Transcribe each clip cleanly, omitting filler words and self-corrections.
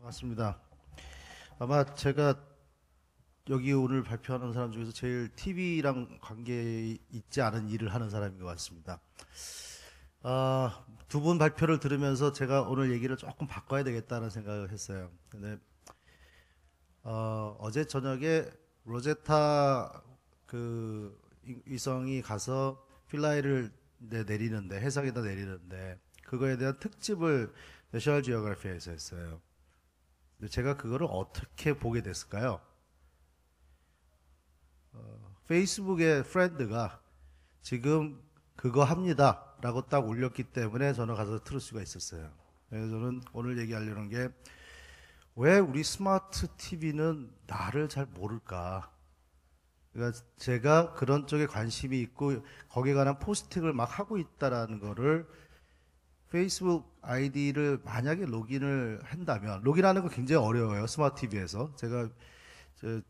맞습니다. 아마 제가 여기 오늘 발표하는 사람 중에서 제일 TV랑 관계 있지 않은 일을 하는 사람인 것 같습니다. 두 분 발표를 들으면서 제가 오늘 얘기를 조금 바꿔야 되겠다는 생각을 했어요. 근데 어제 저녁에 로제타 위성이 가서 필라이를 내리는데 해상에다 내리는데 그거에 대한 특집을 내셔널 지오그래피에서 했어요. 근데 제가 그거를 어떻게 보게 됐을까요? 페이스북에 프렌드가 지금 그거 합니다 라고 딱 올렸기 때문에 저는 가서 틀을 수가 있었어요. 그래서 저는 오늘 얘기하려는 게 왜 우리 스마트 TV는 나를 잘 모를까? 그러니까 제가 그런 쪽에 관심이 있고 거기에 관한 포스팅을 막 하고 있다라는 거를 페이스북 아이디를 만약에 로gin을 한다면, 로gin하는 거 굉장히 어려워요. 스마트 TV에서. 제가 저,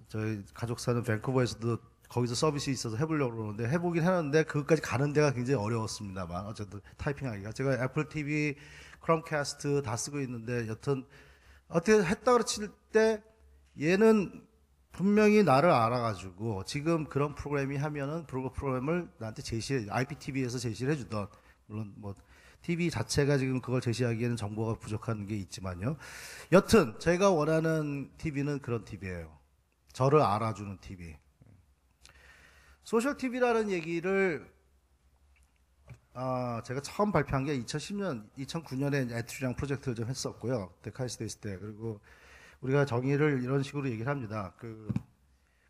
저희 가족 사는 밴쿠버에서도 거기서 서비스 있어서 해보려고 그러는데 해보긴 하는데 그것까지 가는 데가 굉장히 어려웠습니다만 어쨌든 타이핑하기가 제가 애플 TV, 크롬캐스트 다 쓰고 있는데 여튼 어떻게 했다 그칠 때 얘는 분명히 나를 알아가지고 지금 그런 프로그램이 하면은 프로그램을 나한테 제시해 IPTV에서 제시를 해주던 물론 뭐 TV 자체가 지금 그걸 제시하기에는 정보가 부족한 게 있지만요. 여튼 제가 원하는 TV는 그런 TV예요. 저를 알아주는 TV. 소셜 TV라는 얘기를 제가 처음 발표한 게 2010년, 2009년에 애트리랑 프로젝트를 좀 했었고요. 그때 카이스트 있을 때. 그리고 우리가 정의를 이런 식으로 얘기를 합니다.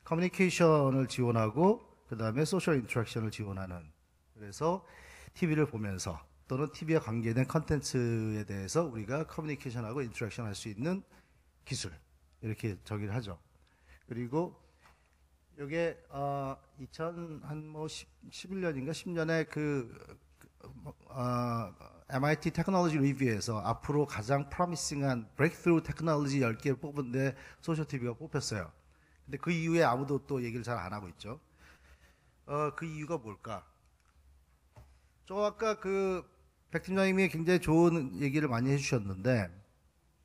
커뮤니케이션을 지원하고, 그 다음에 소셜 인터랙션을 지원하는. 그래서 TV를 보면서, 또는 TV와 관계된 컨텐츠에 대해서 우리가 커뮤니케이션하고 인터랙션 할 수 있는 기술. 이렇게 정의를 하죠. 그리고 요게 2011년인가 10년에 MIT 테크놀로지 리뷰에서 앞으로 가장 프로미싱한 브레이크스루 테크놀로지 10개를 뽑은데 소셜 TV가 뽑혔어요. 근데 그 이후에 아무도 또 얘기를 잘 안 하고 있죠. 그 이유가 뭘까? 아까 백 팀장님이 굉장히 좋은 얘기를 많이 해주셨는데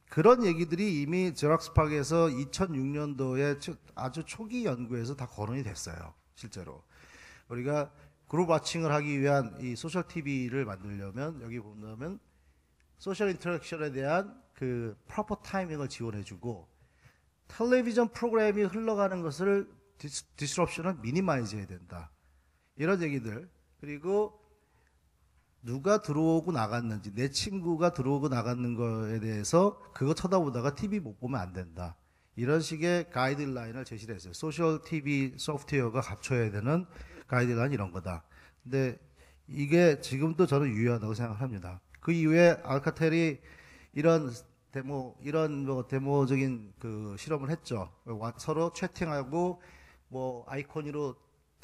그런 얘기들이 이미 제락스팍에서 2006년도에 아주 초기 연구에서 다 거론이 됐어요. 실제로. 우리가 그룹 와칭을 하기 위한 이 소셜 TV를 만들려면 여기 보면 소셜 인터랙션에 대한 그 프로퍼 타이밍을 지원해주고 텔레비전 프로그램이 흘러가는 것을 디스럽션을 미니마이즈 해야 된다. 이런 얘기들. 그리고 누가 들어오고 나갔는지, 내 친구가 들어오고 나갔는 거에 대해서 그거 쳐다보다가 TV 못 보면 안 된다. 이런 식의 가이드라인을 제시를 했어요. 소셜 TV 소프트웨어가 갖춰야 되는 가이드라인 이런 거다. 근데 이게 지금도 저는 유효하다고 생각합니다. 그 이후에 알카텔이 이런 이런 데모적인 실험을 했죠. 서로 채팅하고 아이콘으로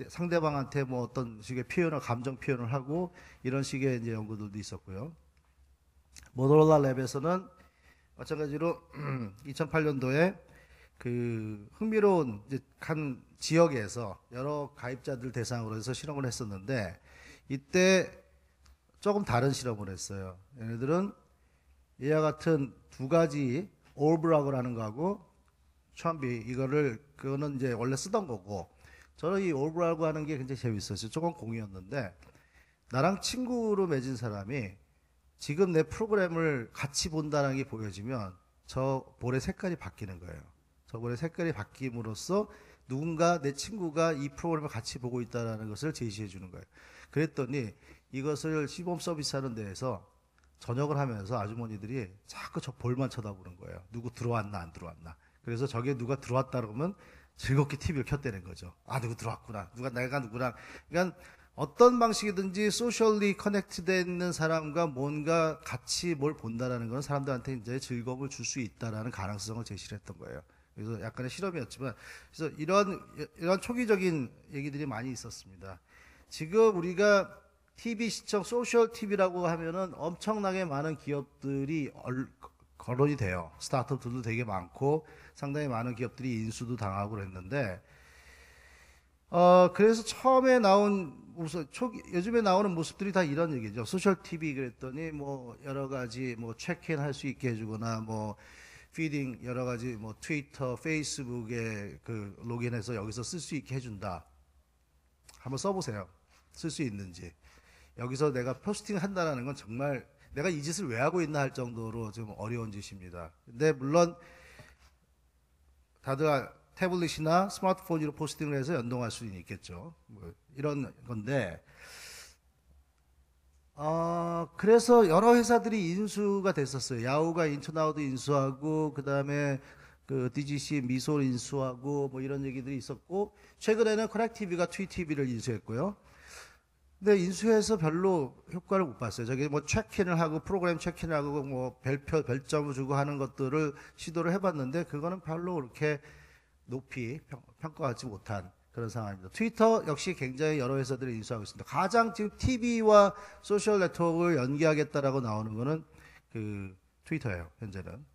상대방한테 어떤 식의 감정 표현을 하고 이런 식의 이제 연구들도 있었고요. 모토로라 랩에서는 마찬가지로 2008년도에 흥미로운 한 지역에서 여러 가입자들 대상으로 해서 실험을 했었는데 이때 조금 다른 실험을 했어요. 얘네들은 이와 같은 두 가지 올브라고 하는 거하고 촨비 그거는 이제 원래 쓰던 거고 저는 이 올브라고 하는 게 굉장히 재밌었어요. 조금 공이었는데 나랑 친구로 맺은 사람이 지금 내 프로그램을 같이 본다는 게 보여지면 저 볼의 색깔이 바뀌는 거예요. 저 볼의 색깔이 바뀜으로써 누군가 내 친구가 이 프로그램을 같이 보고 있다는 것을 제시해 주는 거예요. 그랬더니 이것을 시범 서비스 하는 데에서 저녁을 하면서 아주머니들이 자꾸 저 볼만 쳐다보는 거예요. 누구 들어왔나 안 들어왔나. 그래서 저게 누가 들어왔다 그러면 즐겁게 TV를 켰다는 거죠. 누구 들어왔구나. 내가 누구랑. 그러니까 어떤 방식이든지 소셜리 커넥트되어 있는 사람과 뭔가 같이 뭘 본다라는 건 사람들한테 이제 즐거움을 줄 수 있다라는 가능성을 제시를 했던 거예요. 그래서 약간의 실험이었지만, 그래서 이런 초기적인 얘기들이 많이 있었습니다. 지금 우리가 TV 시청, 소셜 TV라고 하면은 엄청나게 많은 기업들이 거론이 돼요. 스타트업들도 되게 많고 상당히 많은 기업들이 인수도 당하고 그랬는데 그래서 처음에 나온 요즘에 나오는 모습들이 다 이런 얘기죠. 소셜 TV 그랬더니 뭐 여러 가지 뭐 체크인 할 수 있게 해주거나 뭐 피딩 여러 가지 뭐 트위터, 페이스북에 그 로그인해서 여기서 쓸 수 있게 해준다. 한번 써보세요. 쓸 수 있는지. 여기서 내가 포스팅 한다는 건 정말 내가 이 짓을 왜 하고 있나 할 정도로 좀 어려운 짓입니다. 근데 물론 다들 태블릿이나 스마트폰으로 포스팅을 해서 연동할 수는 있겠죠. 뭐 이런 건데, 그래서 여러 회사들이 인수가 됐었어요. 야후가 인터나우도 인수하고, 그 다음에 그 DGC 미소를 인수하고, 뭐 이런 얘기들이 있었고, 최근에는 커넥티비가 트위티비를 인수했고요. 근데 인수해서 별로 효과를 못 봤어요. 저기 뭐 체크인을 하고 프로그램 체크인을 하고 뭐 별점을 주고 하는 것들을 시도를 해봤는데 그거는 별로 그렇게 높이 평가받지 못한 그런 상황입니다. 트위터 역시 굉장히 여러 회사들이 인수하고 있습니다. 가장 지금 TV와 소셜 네트워크를 연계하겠다라고 나오는 거는 그 트위터예요, 현재는.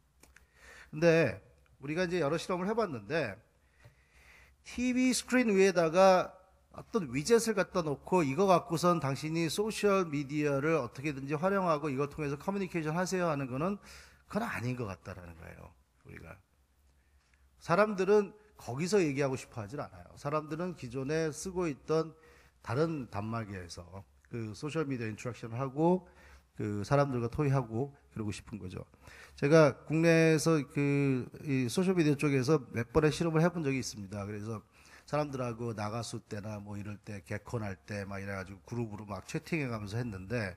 근데 우리가 이제 여러 실험을 해봤는데 TV 스크린 위에다가 어떤 위젯을 갖다 놓고 이거 갖고선 당신이 소셜 미디어를 어떻게든지 활용하고 이걸 통해서 커뮤니케이션 하세요 하는 거는 그건 아닌 것 같다라는 거예요. 우리가 사람들은 거기서 얘기하고 싶어 하질 않아요. 사람들은 기존에 쓰고 있던 다른 단말기에서 그 소셜 미디어 인터랙션을 하고 그 사람들과 토의하고 그러고 싶은 거죠. 제가 국내에서 이 소셜 미디어 쪽에서 몇 번의 실험을 해본 적이 있습니다. 그래서 사람들하고 나가수 때나 뭐 이럴 때 개콘 할 때 막 이래가지고 그룹으로 막 채팅해 가면서 했는데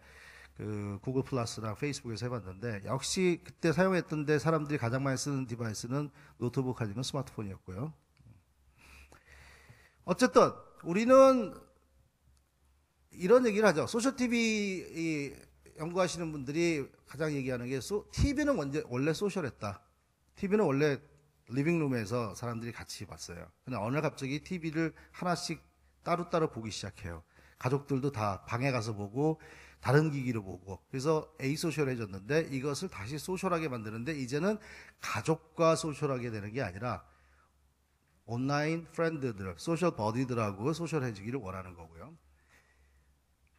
그 구글 플러스랑 페이스북에서 해봤는데 역시 그때 사용했던데 사람들이 가장 많이 쓰는 디바이스는 노트북 아니면 스마트폰이었고요. 어쨌든 우리는 이런 얘기를 하죠. 소셜 TV 연구하시는 분들이 가장 얘기하는 게 TV는 원래 소셜했다. TV는 원래 리빙룸에서 사람들이 같이 봤어요. 근데 어느 날 갑자기 TV를 하나씩 따로따로 보기 시작해요. 가족들도 다 방에 가서 보고 다른 기기로 보고 그래서 에이소셜해졌는데 이것을 다시 소셜하게 만드는데 이제는 가족과 소셜하게 되는 게 아니라 온라인 프렌드들, 소셜 버디들하고 소셜해지기를 원하는 거고요.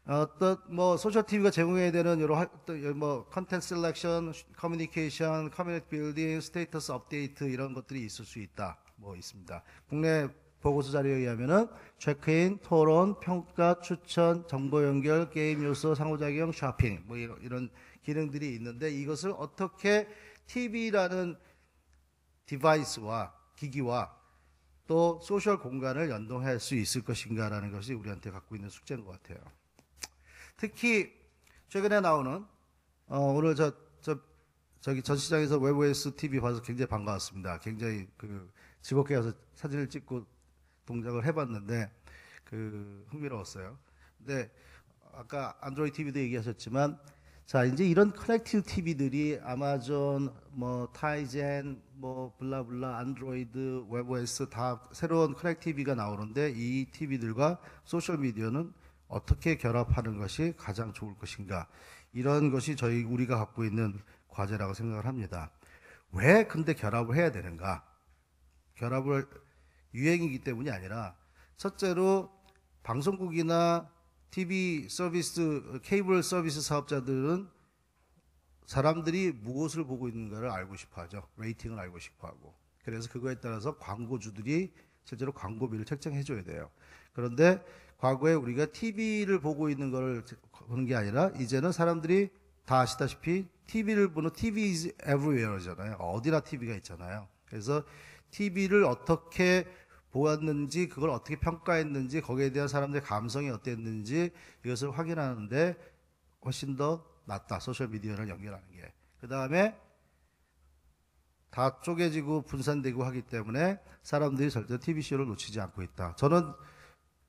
어떤 뭐 소셜 TV가 제공해야 되는 여러 뭐 컨텐츠 셀렉션, 커뮤니케이션, 커뮤니티 빌딩, 스테이터스 업데이트 이런 것들이 있을 수 있다. 뭐 있습니다. 국내 보고서 자료에 의하면은 체크인, 토론, 평가, 추천, 정보 연결, 게임 요소, 상호작용, 쇼핑 뭐 이런 기능들이 있는데 이것을 어떻게 TV라는 디바이스와 기기와 또 소셜 공간을 연동할 수 있을 것인가라는 것이 우리한테 갖고 있는 숙제인 것 같아요. 특히 최근에 나오는 오늘 저기 전시장에서 웹OS TV 봐서 굉장히 반가웠습니다. 굉장히 즐겁게 가서 사진을 찍고 동작을 해봤는데 흥미로웠어요. 근데 아까 안드로이드 TV도 얘기하셨지만 자 이제 이런 커넥티브 TV들이 아마존 뭐 타이젠 뭐 블라블라 안드로이드 웹OS 다 새로운 커넥티비가 나오는데 이 TV들과 소셜 미디어는 어떻게 결합하는 것이 가장 좋을 것인가 이런 것이 우리가 갖고 있는 과제라고 생각을 합니다. 왜 근데 결합을 해야 되는가? 결합을 유행이기 때문이 아니라 첫째로 방송국이나 TV 서비스 케이블 서비스 사업자들은 사람들이 무엇을 보고 있는가를 알고 싶어 하죠. 레이팅을 알고 싶어 하고 그래서 그거에 따라서 광고주들이 실제로 광고비를 책정해 줘야 돼요. 그런데 과거에 우리가 TV를 보고 있는 걸 보는 게 아니라 이제는 사람들이 다 아시다시피 TV를 보는 TV is everywhere잖아요. 어디나 TV가 있잖아요. 그래서 TV를 어떻게 보았는지 그걸 어떻게 평가했는지 거기에 대한 사람들의 감성이 어땠는지 이것을 확인하는데 훨씬 더 낫다. 소셜미디어를 연결하는 게. 그 다음에 다 쪼개지고 분산되고 하기 때문에 사람들이 절대 TV쇼를 놓치지 않고 있다. 저는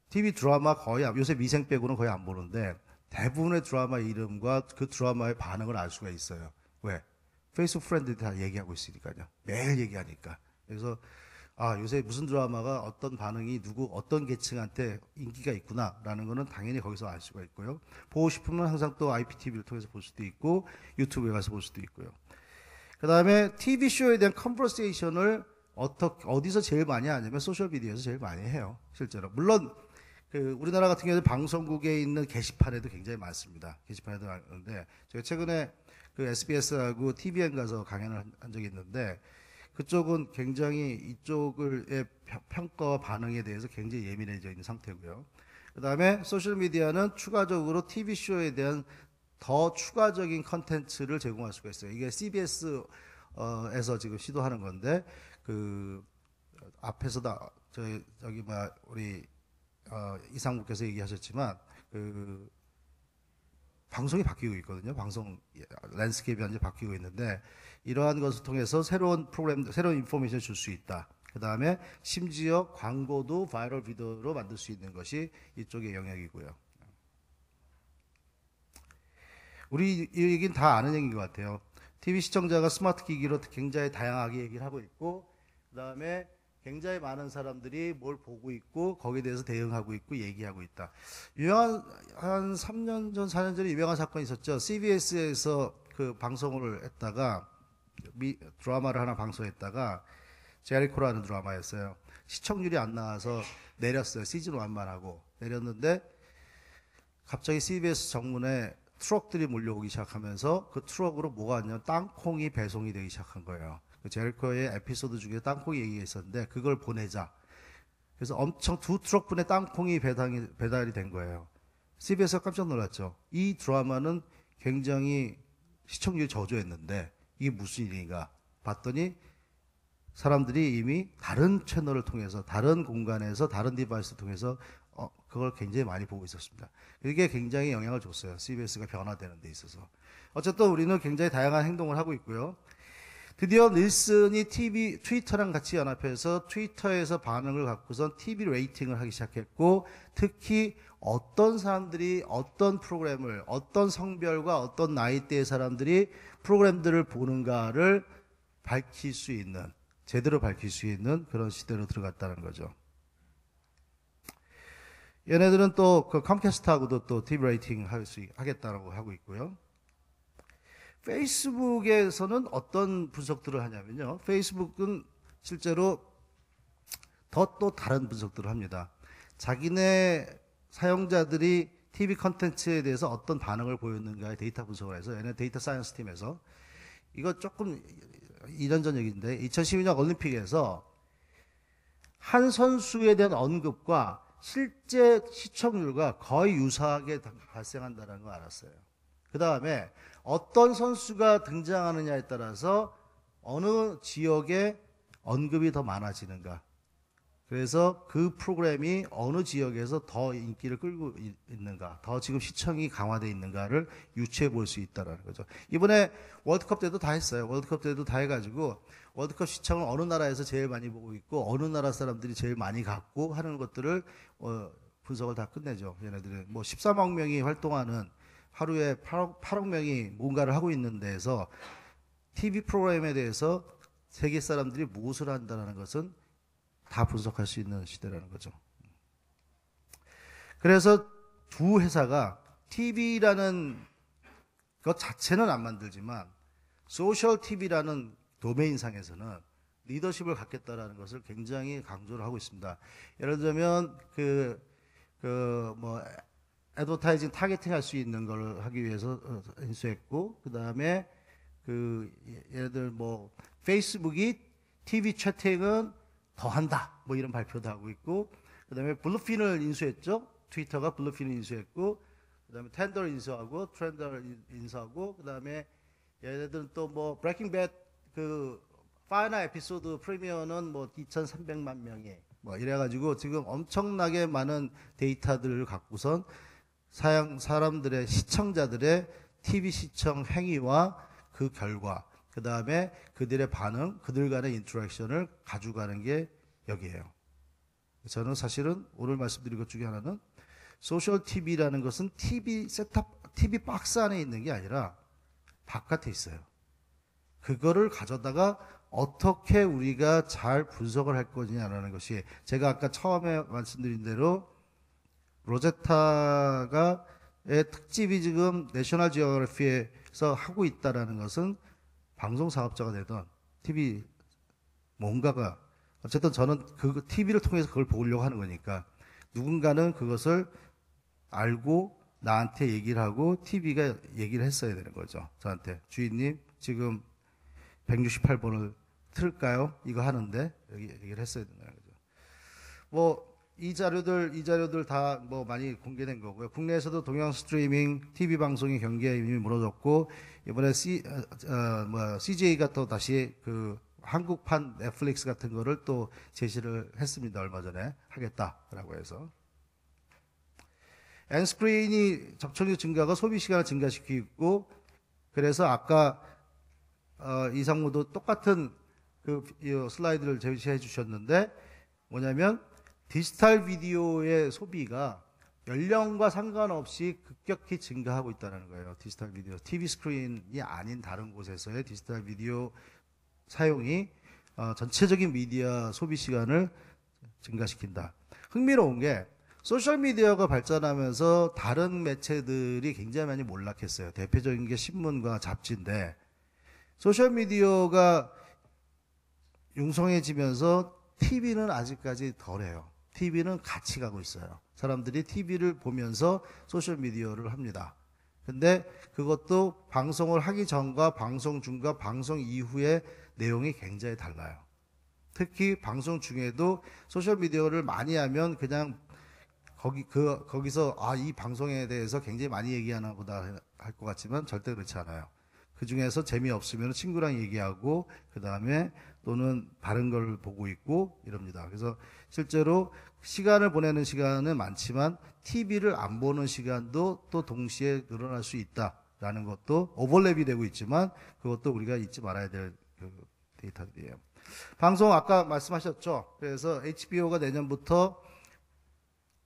TV 드라마 요새 미생 빼고는 거의 안 보는데 대부분의 드라마 이름과 그 드라마의 반응을 알 수가 있어요. 왜? 페이스북 프렌드들이 다 얘기하고 있으니까요. 매일 얘기하니까. 그래서 요새 무슨 드라마가 어떤 반응이 어떤 계층한테 인기가 있구나라는 거는 당연히 거기서 알 수가 있고요. 보고 싶으면 항상 또 IPTV를 통해서 볼 수도 있고 유튜브에 가서 볼 수도 있고요. 그 다음에 TV쇼에 대한 컨버세이션을 어디서 제일 많이 하냐면 소셜미디어에서 제일 많이 해요. 실제로. 물론 그 우리나라 같은 경우는 방송국에 있는 게시판에도 굉장히 많습니다. 게시판에도 많은데 제가 최근에 그 SBS하고 TVN 가서 강연을 한 적이 있는데 그쪽은 굉장히 이쪽의 평가와 반응에 대해서 굉장히 예민해져 있는 상태고요. 그다음에 소셜미디어는 추가적으로 TV쇼에 대한 더 추가적인 컨텐츠를 제공할 수가 있어요. 이게 CBS에서 지금 시도하는 건데 그 앞에서도 저기 우리 이상무께서 얘기하셨지만 그 방송이 바뀌고 있거든요. 방송 랜드스케이프이 완전히 바뀌고 있는데 이러한 것을 통해서 새로운 프로그램, 새로운 인포메이션을 줄 수 있다. 그 다음에 심지어 광고도 바이럴 비디오로 만들 수 있는 것이 이쪽의 영역이고요. 우리 이 얘기는 다 아는 얘기인 것 같아요. TV 시청자가 스마트 기기로 굉장히 다양하게 얘기를 하고 있고 그 다음에 굉장히 많은 사람들이 뭘 보고 있고 거기에 대해서 대응하고 있고 얘기하고 있다. 유명한 한 3년 전, 4년 전에 유명한 사건이 있었죠. CBS에서 그 방송을 했다가 드라마를 하나 방송했다가 제리코라는 드라마였어요. 시청률이 안 나와서 내렸어요. 시즌 1만 하고 내렸는데 갑자기 CBS 정문에 트럭들이 몰려오기 시작하면서 그 트럭으로 뭐가 왔냐면 땅콩이 배송이 되기 시작한 거예요. 그 제리코의 에피소드 중에 땅콩이 얘기가 있었는데 그걸 보내자. 그래서 엄청 2트럭분의 땅콩이 배달이 된 거예요. CBS가 깜짝 놀랐죠. 이 드라마는 굉장히 시청률이 저조했는데 이게 무슨 일인가 봤더니 사람들이 이미 다른 채널을 통해서 다른 공간에서 다른 디바이스를 통해서 그걸 굉장히 많이 보고 있었습니다. 이게 굉장히 영향을 줬어요. CBS가 변화되는 데 있어서. 어쨌든 우리는 굉장히 다양한 행동을 하고 있고요. 드디어 닐슨이 트위터랑 같이 연합해서 트위터에서 반응을 갖고선 TV 레이팅을 하기 시작했고 특히 어떤 사람들이 어떤 프로그램을 어떤 성별과 어떤 나이대의 사람들이 프로그램들을 보는가를 밝힐 수 있는 제대로 밝힐 수 있는 그런 시대로 들어갔다는 거죠. 얘네들은 또 그 컴캐스트하고도 또 TV 레이팅 하겠다라고 하고 있고요. 페이스북에서는 어떤 분석들을 하냐면요. 페이스북은 실제로 또 다른 분석들을 합니다. 자기네 사용자들이 TV 컨텐츠에 대해서 어떤 반응을 보였는가의 데이터 분석을 해서 얘네 데이터 사이언스 팀에서 이거 조금 2년 전 얘기인데 2012년 올림픽에서 한 선수에 대한 언급과 실제 시청률과 거의 유사하게 발생한다는 걸 알았어요. 그 다음에 어떤 선수가 등장하느냐에 따라서 어느 지역에 언급이 더 많아지는가. 그래서 그 프로그램이 어느 지역에서 더 인기를 끌고 있는가, 더 지금 시청이 강화되어 있는가를 유추해 볼 수 있다는 거죠. 이번에 월드컵 때도 다 했어요. 월드컵 때도 다 해가지고 월드컵 시청을 어느 나라에서 제일 많이 보고 있고 어느 나라 사람들이 제일 많이 갖고 하는 것들을 분석을 다 끝내죠. 얘네들은 뭐 13억 명이 활동하는 하루에 8억 명이 뭔가를 하고 있는 데에서 TV 프로그램에 대해서 세계 사람들이 무엇을 한다는 것은 다 분석할 수 있는 시대라는 거죠. 그래서 두 회사가 TV라는 것 자체는 안 만들지만 소셜 TV라는 도메인상에서는 리더십을 갖겠다라는 것을 굉장히 강조를 하고 있습니다. 예를 들면 애드버타이징 타겟팅 할 수 있는 걸 하기 위해서 인수했고, 그 다음에 예를 들어 페이스북이 TV 채팅은 더 한다. 뭐 이런 발표도 하고 있고, 그 다음에 블루핀을 인수했죠. 트위터가 블루핀을 인수했고, 그 다음에 텐더를 인수하고, 트렌더를 인수하고, 그 다음에 얘네들은 또 브레이킹 배드 파이널 에피소드 프리미어는 2,300만 명이 이래가지고 지금 엄청나게 많은 데이터들을 갖고선 사람들의 시청자들의 TV 시청 행위와 그 결과 그 다음에 그들의 반응, 그들 간의 인터랙션을 가져가는 게 여기에요. 저는 사실은 오늘 말씀드린 것 중에 하나는 소셜 TV라는 것은 TV 셋탑, TV 박스 안에 있는 게 아니라 바깥에 있어요. 그거를 가져다가 어떻게 우리가 잘 분석을 할 거냐라는 것이 제가 아까 처음에 말씀드린 대로 로제타의 특집이 지금 내셔널 지오그래피에서 하고 있다라는 것은 방송 사업자가 되든 TV 뭔가가 어쨌든 저는 그 TV를 통해서 그걸 보려고 하는 거니까 누군가는 그것을 알고 나한테 얘기를 하고 TV가 얘기를 했어야 되는 거죠. 저한테 주인님 지금 168번을 틀까요? 이거 하는데 여기 얘기를 했어야 된다는 거죠. 뭐 이 자료들 다 뭐 많이 공개된 거고요. 국내에서도 동영 스트리밍 TV 방송의 경계가 이미 무너졌고 이번에 CJ가 또 다시 그 한국판 넷플릭스 같은 거를 또 제시를 했습니다. 얼마 전에 하겠다라고 해서. 엔스크린이 접촉률 증가가 소비 시간을 증가시키고 그래서 아까 이상무도 똑같은 그 슬라이드를 제시해 주셨는데 뭐냐면 디지털 비디오의 소비가 연령과 상관없이 급격히 증가하고 있다는 거예요. 디지털 비디오, TV 스크린이 아닌 다른 곳에서의 디지털 비디오 사용이 전체적인 미디어 소비 시간을 증가시킨다. 흥미로운 게 소셜미디어가 발전하면서 다른 매체들이 굉장히 많이 몰락했어요. 대표적인 게 신문과 잡지인데 소셜미디어가 융성해지면서 TV는 아직까지 덜해요. TV는 같이 가고 있어요. 사람들이 TV를 보면서 소셜미디어를 합니다. 근데 그것도 방송을 하기 전과 방송 중과 방송 이후의 내용이 굉장히 달라요. 특히 방송 중에도 소셜미디어를 많이 하면 그냥 거기서 이 방송에 대해서 굉장히 많이 얘기하나 보다 할 것 같지만 절대 그렇지 않아요. 그 중에서 재미없으면 친구랑 얘기하고 그 다음에 또는 다른 걸 보고 있고 이럽니다. 그래서 실제로 시간을 보내는 시간은 많지만 TV를 안 보는 시간도 또 동시에 늘어날 수 있다라는 것도 오버랩이 되고 있지만 그것도 우리가 잊지 말아야 될 그 데이터들이에요. 방송 아까 말씀하셨죠. 그래서 HBO가 내년부터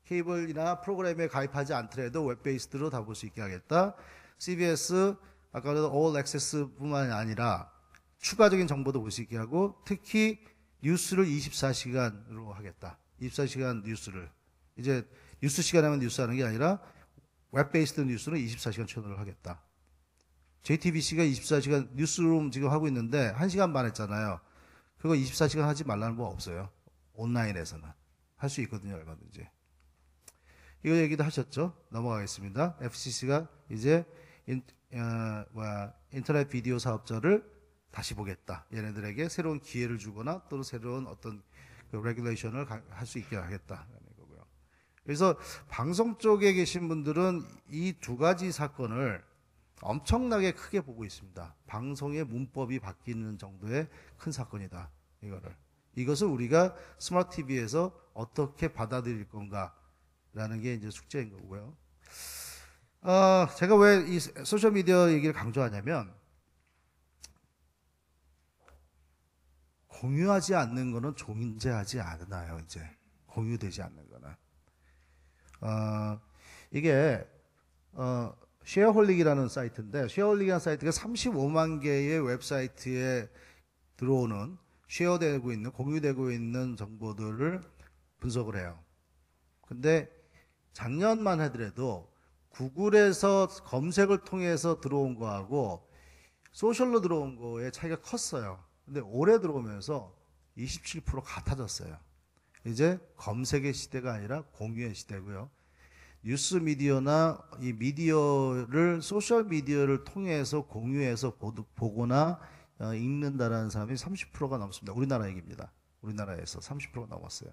케이블이나 프로그램에 가입하지 않더라도 웹베이스드로 다 볼 수 있게 하겠다. CBS 아까도 All Access뿐만이 아니라 추가적인 정보도 볼 수 있게 하고 특히 뉴스를 24시간으로 하겠다. 24시간 뉴스를 이제 뉴스 시간에 하면 뉴스 하는 게 아니라 웹베이스드 뉴스는 24시간 채널을 하겠다. JTBC가 24시간 뉴스룸 지금 하고 있는데 1시간 반 했잖아요. 그거 24시간 하지 말라는 법 없어요. 온라인에서는 할 수 있거든요. 얼마든지. 이거 얘기도 하셨죠? 넘어가겠습니다. FCC가 이제 인터넷 비디오 사업자를 다시 보겠다. 얘네들에게 새로운 기회를 주거나 또는 새로운 어떤 그 레귤레이션을 할 수 있게 하겠다라는 거고요. 그래서 방송 쪽에 계신 분들은 이 두 가지 사건을 엄청나게 크게 보고 있습니다. 방송의 문법이 바뀌는 정도의 큰 사건이다. 이것을 우리가 스마트 TV에서 어떻게 받아들일 건가라는 게 이제 숙제인 거고요. 제가 왜 이 소셜미디어 얘기를 강조하냐면 공유하지 않는 거는 존재하지 않아요. 이제 공유되지 않는 거는 이게 쉐어홀릭이라는 사이트인데 쉐어홀릭이라는 사이트가 35만 개의 웹사이트에 들어오는 쉐어되고 있는 공유되고 있는 정보들을 분석을 해요. 근데 작년만 하더라도 구글에서 검색을 통해서 들어온 거하고 소셜로 들어온 거의 차이가 컸어요. 근데 올해 들어오면서 27% 같아졌어요. 이제 검색의 시대가 아니라 공유의 시대고요. 뉴스 미디어나 이 미디어를 소셜 미디어를 통해서 공유해서 보거나 읽는다라는 사람이 30%가 넘습니다. 우리나라 얘기입니다. 우리나라에서 30%가 넘었어요.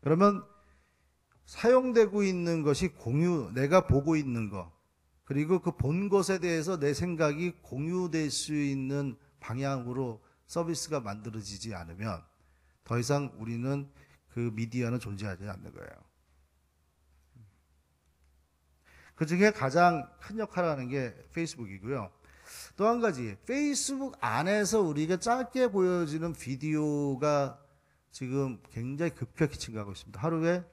그러면 사용되고 있는 것이 공유, 내가 보고 있는 것, 그리고 그 본 것에 대해서 내 생각이 공유될 수 있는 방향으로 서비스가 만들어지지 않으면 더 이상 우리는 그 미디어는 존재하지 않는 거예요. 그 중에 가장 큰 역할을 하는 게 페이스북이고요. 또 한 가지, 페이스북 안에서 우리가 짧게 보여지는 비디오가 지금 굉장히 급격히 증가하고 있습니다. 하루에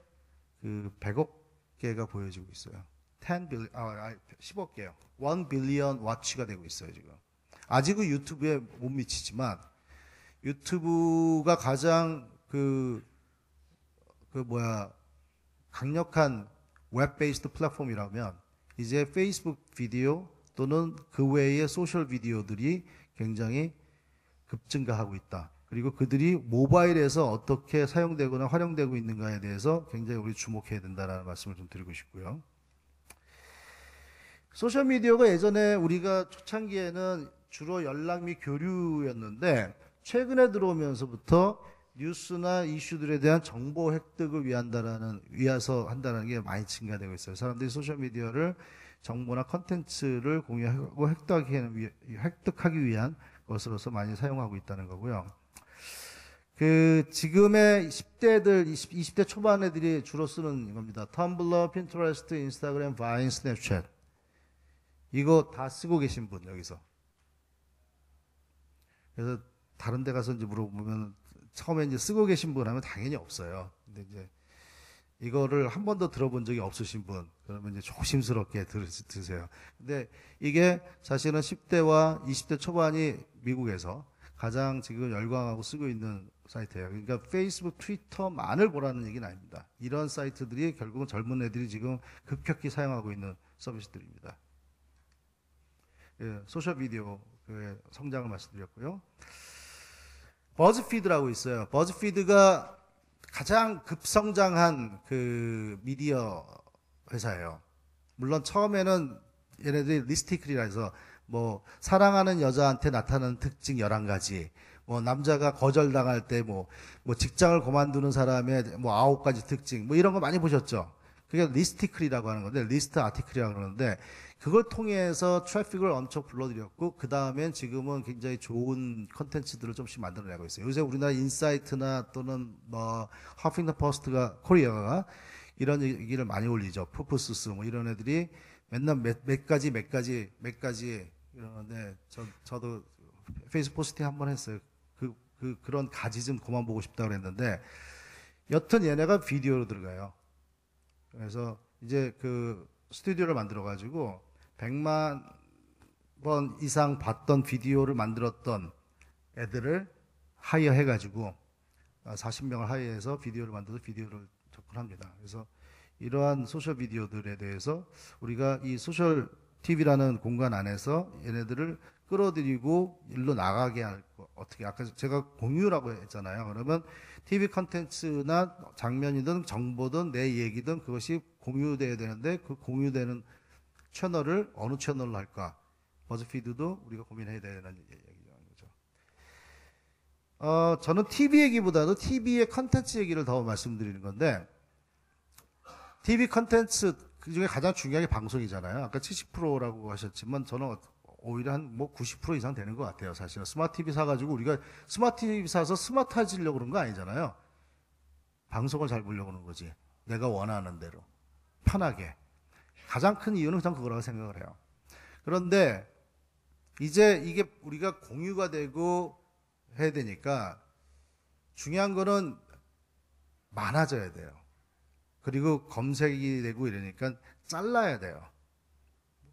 그 100억 개가 보여지고 있어요. 10억 개요. 1 빌리언 와치가 되고 있어요, 지금. 아직은 유튜브에 못 미치지만, 유튜브가 가장 강력한 웹-베이스드 플랫폼이라면, 이제 페이스북 비디오 또는 그 외의 소셜 비디오들이 굉장히 급증가하고 있다. 그리고 그들이 모바일에서 어떻게 사용되거나 활용되고 있는가에 대해서 굉장히 우리 주목해야 된다는 말씀을 좀 드리고 싶고요. 소셜미디어가 예전에 우리가 초창기에는 주로 연락 및 교류였는데 최근에 들어오면서부터 뉴스나 이슈들에 대한 정보 획득을 위해서 한다는 게 많이 증가되고 있어요. 사람들이 소셜미디어를 정보나 컨텐츠를 공유하고 획득하기 위한 것으로서 많이 사용하고 있다는 거고요. 지금의 10대들, 20대 초반 애들이 주로 쓰는 겁니다. 텀블러, 핀터레스트, 인스타그램, 바인, 스냅챗. 이거 다 쓰고 계신 분, 여기서. 그래서 다른 데 가서 이제 물어보면 처음에 이제 쓰고 계신 분 하면 당연히 없어요. 근데 이제 이거를 한 번도 들어본 적이 없으신 분, 그러면 이제 조심스럽게 들으세요. 근데 이게 사실은 10대와 20대 초반이 미국에서 가장 지금 열광하고 쓰고 있는 사이트예요. 그러니까 페이스북, 트위터만을 보라는 얘기는 아닙니다. 이런 사이트들이 결국은 젊은 애들이 지금 급격히 사용하고 있는 서비스들입니다. 예, 소셜미디어의 성장을 말씀드렸고요. 버즈피드라고 있어요. 버즈피드가 가장 급성장한 그 미디어 회사예요. 물론 처음에는 얘네들이 리스티클이라 해서 뭐 사랑하는 여자한테 나타나는 특징 11가지, 뭐 남자가 거절당할 때 뭐 직장을 그만두는 사람의 뭐 9가지 특징, 뭐 이런 거 많이 보셨죠? 그게 리스티클이라고 하는 건데, 리스트 아티클이라고 그러는데, 그걸 통해서 트래픽을 엄청 불러들였고, 그 다음엔 지금은 굉장히 좋은 컨텐츠들을 좀씩 만들어내고 있어요. 요새 우리나라 인사이트나 또는 뭐 허핑턴 포스트가 코리아가 이런 얘기를 많이 올리죠. 푸푸스스 뭐 이런 애들이 맨날 몇 가지 이러는데, 저도 페이스북 포스팅 한번 했어요. 그런 가지 좀 그만 보고 싶다고 그랬는데, 여튼 얘네가 비디오로 들어가요. 그래서 이제 그 스튜디오를 만들어가지고 100만 번 이상 봤던 비디오를 만들었던 애들을 하이어 해가지고 40명을 하이어해서 비디오를 만들어서 비디오를 접근합니다. 그래서 이러한 소셜 비디오들에 대해서 우리가 이 소셜 TV라는 공간 안에서 얘네들을 끌어들이고 일로 나가게 할 거, 어떻게, 아까 제가 공유라고 했잖아요. 그러면 TV 컨텐츠나 장면이든 정보든 내 얘기든 그것이 공유돼야 되는데, 그 공유되는 채널을 어느 채널로 할까? 버즈피드도 우리가 고민해야 되는 얘기라는 거죠. 저는 TV 얘기보다도 TV의 컨텐츠 얘기를 더 말씀드리는 건데, TV 컨텐츠 그 중에 가장 중요한 게 방송이잖아요. 아까 70%라고 하셨지만 저는 오히려 한 뭐 90% 이상 되는 것 같아요. 사실은 스마트 TV 사가지고 우리가 스마트 TV 사서 스마트해지려고 그런 거 아니잖아요. 방송을 잘 보려고 그러는 거지. 내가 원하는 대로 편하게. 가장 큰 이유는 그냥 그거라고 생각을 해요. 그런데 이제 이게 우리가 공유가 되고 해야 되니까 중요한 거는 많아져야 돼요. 그리고 검색이 되고 이러니까 잘라야 돼요.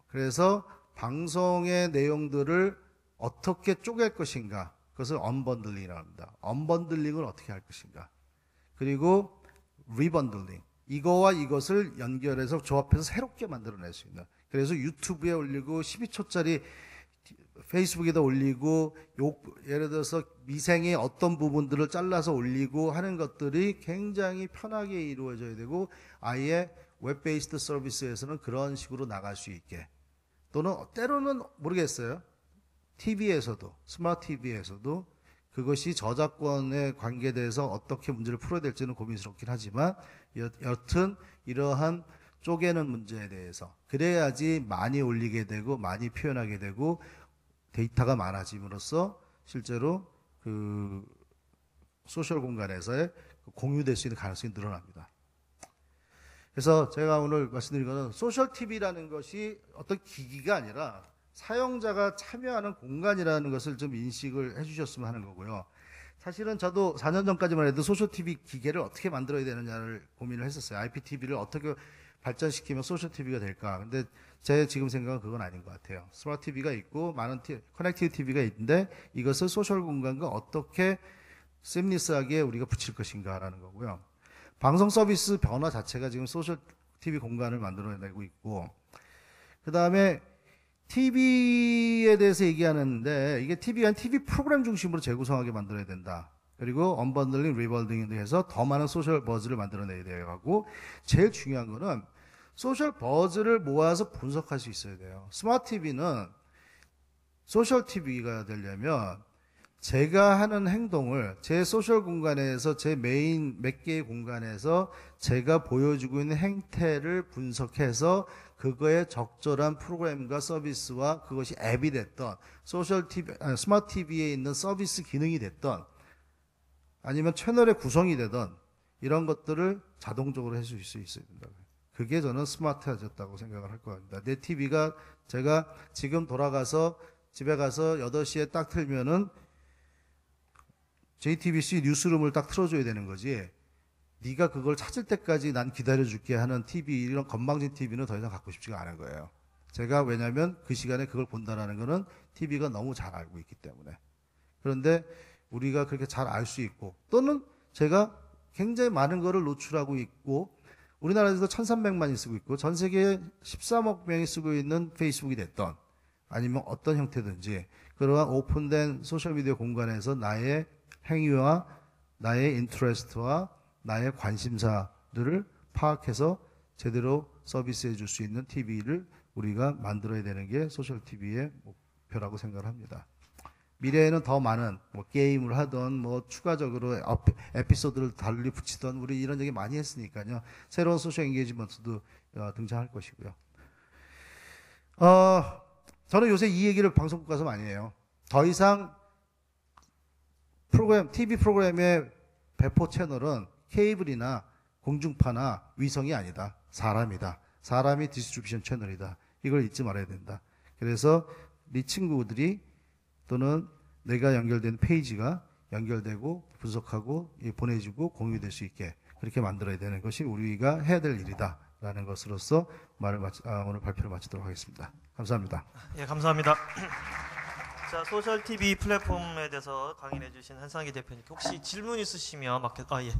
그래서 방송의 내용들을 어떻게 쪼갤 것인가, 그것을 언번들링이라고 합니다. 언번들링을 어떻게 할 것인가. 그리고 리번들링, 이거와 이것을 연결해서 조합해서 새롭게 만들어낼 수 있는. 그래서 유튜브에 올리고 12초짜리 페이스북에다 올리고 예를 들어서 미생의 어떤 부분들을 잘라서 올리고 하는 것들이 굉장히 편하게 이루어져야 되고, 아예 웹 베이스드 서비스에서는 그런 식으로 나갈 수 있게, 또는 때로는 모르겠어요. TV에서도, 스마트 TV에서도 그것이 저작권에 관계돼서 어떻게 문제를 풀어야 될지는 고민스럽긴 하지만, 여튼 이러한 쪼개는 문제에 대해서 그래야지 많이 올리게 되고 많이 표현하게 되고 데이터가 많아짐으로써 실제로 그 소셜 공간에서의 공유될 수 있는 가능성이 늘어납니다. 그래서 제가 오늘 말씀드린 것은 소셜 TV라는 것이 어떤 기기가 아니라 사용자가 참여하는 공간이라는 것을 좀 인식을 해주셨으면 하는 거고요. 사실은 저도 4년 전까지만 해도 소셜 TV 기계를 어떻게 만들어야 되느냐를 고민을 했었어요. IPTV를 어떻게 발전시키면 소셜 TV가 될까. 근데 제 지금 생각은 그건 아닌 것 같아요. 스마트 TV가 있고 많은 커넥티브 TV가 있는데, 이것을 소셜 공간과 어떻게 셈리스하게 우리가 붙일 것인가라는 거고요. 방송 서비스 변화 자체가 지금 소셜 TV 공간을 만들어내고 있고, 그 다음에 TV에 대해서 얘기하는데 이게 TV가 TV 프로그램 중심으로 재구성하게 만들어야 된다. 그리고 언번들링, 리번들링에 대해서 더 많은 소셜 버즈를 만들어내야 돼요 하고 제일 중요한 거는 소셜 버즈를 모아서 분석할 수 있어야 돼요. 스마트 TV는 소셜 TV가 되려면 제가 하는 행동을 제 소셜 공간에서 제 메인 몇 개의 공간에서 제가 보여주고 있는 행태를 분석해서 그거에 적절한 프로그램과 서비스와 그것이 앱이 됐던 소셜 TV, 스마트 TV에 있는 서비스 기능이 됐던 아니면 채널의 구성이 되던 이런 것들을 자동적으로 해줄 수 있어야 된다. 그게 저는 스마트해졌다고 생각을 할 겁니다. 내 TV가 제가 지금 돌아가서 집에 가서 8시에 딱 틀면은 JTBC 뉴스룸을 딱 틀어줘야 되는 거지. 네가 그걸 찾을 때까지 난 기다려줄게 하는 TV, 이런 건방진 TV는 더 이상 갖고 싶지가 않은 거예요. 제가 왜냐하면 그 시간에 그걸 본다라는 거는 TV가 너무 잘 알고 있기 때문에. 그런데 우리가 그렇게 잘 알 수 있고 또는 제가 굉장히 많은 거를 노출하고 있고 우리나라에서 1300만이 쓰고 있고 전 세계에 13억 명이 쓰고 있는 페이스북이 됐던 아니면 어떤 형태든지 그러한 오픈된 소셜미디어 공간에서 나의 행위와 나의 인트레스트와 나의 관심사들을 파악해서 제대로 서비스해 줄 수 있는 TV를 우리가 만들어야 되는 게 소셜 TV의 목표라고 생각을 합니다. 미래에는 더 많은 뭐 게임을 하던 뭐 추가적으로 에피소드를 달리 붙이던 우리 이런 얘기 많이 했으니까요. 새로운 소셜 엔게이지먼트도 등장할 것이고요. 저는 요새 이 얘기를 방송국 가서 많이 해요. 더 이상 TV 프로그램의 배포 채널은 케이블이나 공중파나 위성이 아니다. 사람이다. 사람이 디스트리뷰션 채널이다. 이걸 잊지 말아야 된다. 그래서 네 친구들이 또는 내가 연결된 페이지가 연결되고 분석하고 보내주고 공유될 수 있게 그렇게 만들어야 되는 것이 우리가 해야 될 일이다 라는 것으로서 오늘 발표를 마치도록 하겠습니다. 감사합니다. 예, 감사합니다. 자, 소셜 TV 플랫폼에 대해서 강의해 주신 한상기 대표님께 혹시 질문 있으시면 예.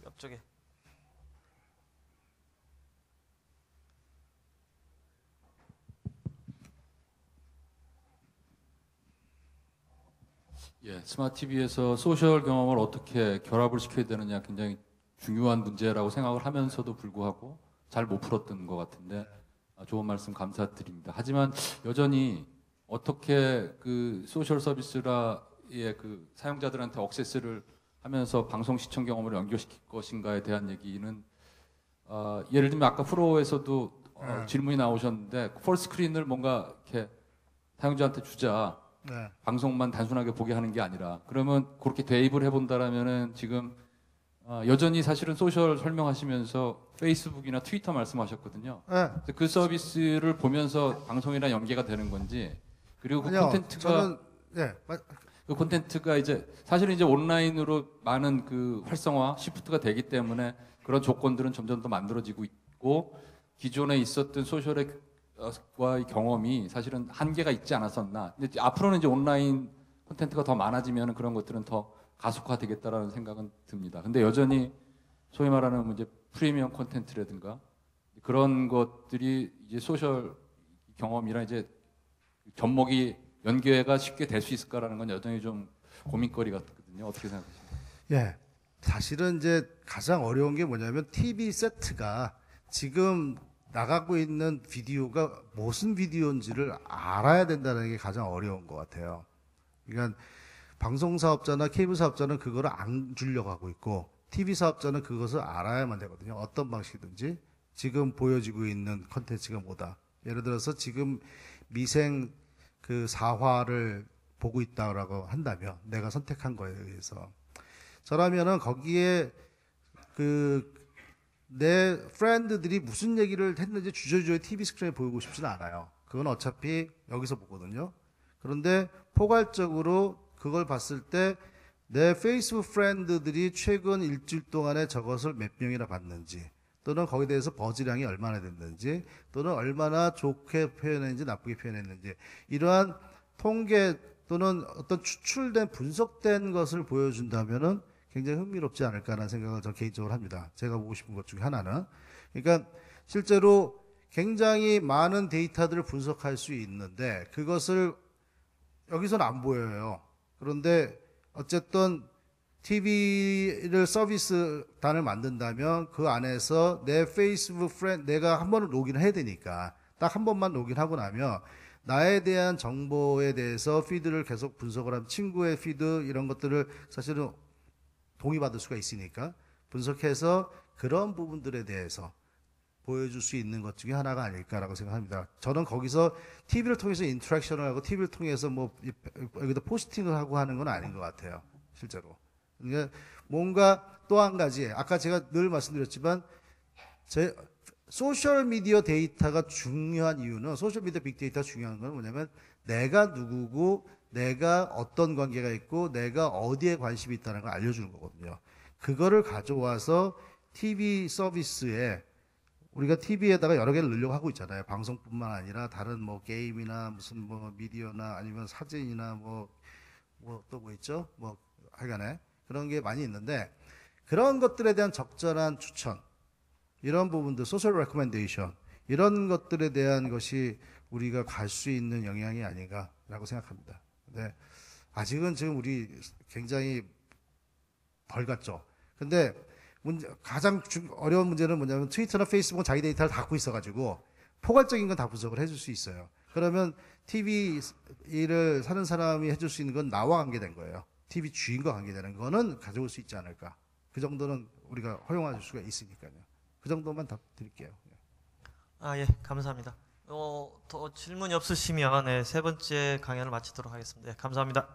옆쪽에. 예, 스마트 TV에서 소셜 경험을 어떻게 결합을 시켜야 되느냐 굉장히 중요한 문제라고 생각을 하면서도 불구하고 잘 못 풀었던 것 같은데 좋은 말씀 감사드립니다. 하지만 여전히 어떻게 그 소셜 서비스라의 그 사용자들한테 억세스를 하면서 방송 시청 경험을 연결시킬 것인가에 대한 얘기는 예를 들면 아까 프로에서도 질문이 나오셨는데 폴스크린을 뭔가 이렇게 사용자한테 주자. 네. 방송만 단순하게 보게 하는 게 아니라 그러면 그렇게 대입을 해본다라면은 지금 여전히 사실은 소셜 설명하시면서 페이스북이나 트위터 말씀하셨거든요. 네. 그 서비스를 보면서 방송이랑 연계가 되는 건지 그리고 그 아니요, 콘텐츠가 그 콘텐츠가 이제 사실은 이제 온라인으로 많은 그 활성화 시프트가 되기 때문에 그런 조건들은 점점 더 만들어지고 있고 기존에 있었던 소셜의 와의 경험이 사실은 한계가 있지 않았었나. 근데 앞으로는 이제 온라인 콘텐츠가 더 많아지면 그런 것들은 더 가속화되겠다라는 생각은 듭니다. 근데 여전히 소위 말하는 이제 프리미엄 콘텐츠라든가 그런 것들이 이제 소셜 경험이랑 이제 접목이 연계가 쉽게 될 수 있을까라는 건 여전히 좀 고민거리 같거든요. 어떻게 생각하십니까? 예. 사실은 이제 가장 어려운 게 뭐냐면 TV 세트가 지금 나가고 있는 비디오가 무슨 비디오인지를 알아야 된다는 게 가장 어려운 것 같아요. 그러니까 방송 사업자나 케이블 사업자는 그거를 안 주려고 하고 있고 TV 사업자는 그것을 알아야만 되거든요. 어떤 방식이든지 지금 보여지고 있는 컨텐츠가 뭐다. 예를 들어서 지금 미생 그 4화를 보고 있다라고 한다면 내가 선택한 거에 의해서 저라면은 거기에 내 프렌드들이 무슨 얘기를 했는지 주저주저 TV 스크린에 보이고 싶지는 않아요. 그건 어차피 여기서 보거든요. 그런데 포괄적으로 그걸 봤을 때 내 페이스북 프렌드들이 최근 일주일 동안에 저것을 몇 명이나 봤는지 또는 거기에 대해서 버즈량이 얼마나 됐는지 또는 얼마나 좋게 표현했는지 나쁘게 표현했는지 이러한 통계 또는 어떤 추출된 분석된 것을 보여준다면은 굉장히 흥미롭지 않을까라는 생각을 저 개인적으로 합니다. 제가 보고 싶은 것 중에 하나는. 그러니까 실제로 굉장히 많은 데이터들을 분석할 수 있는데 그것을 여기서는 안 보여요. 그런데 어쨌든 TV를 서비스 단을 만든다면 그 안에서 내 페이스북 프렌드 내가 한 번은 로그인을 해야 되니까 딱 한 번만 로그인하고 나면 나에 대한 정보에 대해서 피드를 계속 분석을 하면 친구의 피드 이런 것들을 사실은 동의받을 수가 있으니까 분석해서 그런 부분들에 대해서 보여줄 수 있는 것 중에 하나가 아닐까라고 생각합니다. 저는 거기서 TV를 통해서 인터랙션을 하고 TV를 통해서 뭐 여기다 포스팅을 하고 하는 건 아닌 것 같아요. 실제로. 그러니까 뭔가 또 한 가지 아까 제가 늘 말씀드렸지만 제 소셜 미디어 데이터가 중요한 이유는 소셜 미디어 빅데이터가 중요한 건 뭐냐면 내가 누구고 내가 어떤 관계가 있고 내가 어디에 관심이 있다는 걸 알려주는 거거든요. 그거를 가져와서 TV 서비스에 우리가 TV에다가 여러 개를 넣으려고 하고 있잖아요. 방송뿐만 아니라 다른 뭐 게임이나 무슨 뭐 미디어나 아니면 사진이나 뭐 또 뭐 있죠? 뭐 하여간에 그런 게 많이 있는데 그런 것들에 대한 적절한 추천 이런 부분들 소셜 레코멘데이션 이런 것들에 대한 것이 우리가 갈 수 있는 영향이 아닌가라고 생각합니다. 근데 아직은 지금 우리 굉장히 덜 갔죠. 근데 가장 어려운 문제는 뭐냐면 트위터나 페이스북은 자기 데이터를 다 갖고 있어가지고 포괄적인 건 다 분석을 해줄 수 있어요. 그러면 TV를 사는 사람이 해줄 수 있는 건 나와 관계된 거예요. TV 주인과 관계되는 거는 가져올 수 있지 않을까. 그 정도는 우리가 허용할 수가 있으니까요. 그 정도만 답 드릴게요. 예, 감사합니다. 더 질문이 없으시면 네, 세 번째 강연을 마치도록 하겠습니다. 예, 감사합니다.